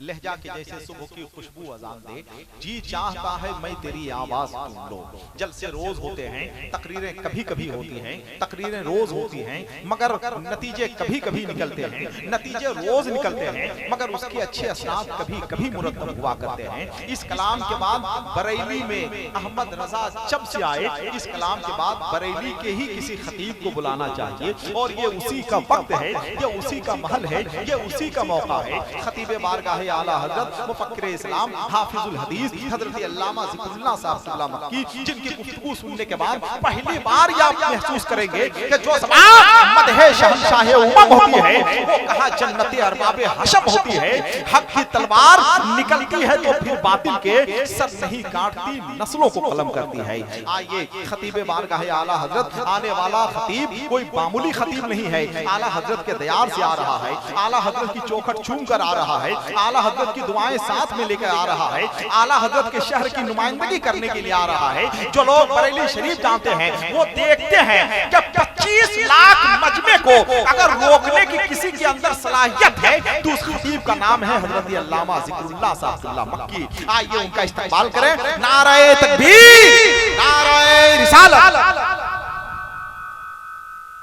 लहजा के जैसे सुबह की खुशबू अजान दे, जी चाहता है मैं तेरी आवाज सुन लो। जलसे रोज होते हैं, तकरीरें कभी कभी होती हैं, तकरीरें रोज होती हैं, मगर नतीजे कभी कभी निकलते हैं, नतीजे रोज निकलते हैं, मगर उसके अच्छे असनाद कभी कभी मुरतब हुआ करते हैं। इस कलाम के बाद बरेली में अहमद रजा जब से आए, इस कलाम के बाद बरेली के ही किसी खतीब को बुलाना चाहिए, और ये उसी का वक्त है, ये उसी का महल है, ये उसी का मौका है। खतीब बारगाह आला हजरत मुफक्किर इस्लाम हाफिजुल हदीस हजरत अल्लामा ज़िक्रुल्लाह साहब मक्की, जिनकी गुफ्तगू सुनने के बाद पहली बार ये आप महसूस करेंगे कि जो ज़बान मदहे शहंशाह उम्मम होती है, वो कहाँ जन्नते अरबाबे हशम होती है। हक की तलवार निकलती है तो फिर बातिल के सर नहीं काटती, नस्लों को कलम करती है। आइए, खतीब बारगाह आला हजरत, आने वाला खतीब कोई मामूली खतीब नहीं है, आला हजरत के दयार से आ रहा है, आला हजरत की चौखट चूम कर आ रहा है, आला हजरत की दुआएं साथ में लेकर आ रहा है, आला हजरत के शहर की नुमाइंदगी करने के लिए आ रहा है। जो लोग बरेली शरीफ जानते हैं वो देखते हैं कि 25 लाख मजमे को अगर रोकने की किसी के अंदर सलाहियत है तो उस खतीब का नाम है हजरत अल्लामा ज़िक्रुल्लाह साहब मक्की। आइए उनका इस्तकबाल करें। नारे तकबीर, नारे रिसालत।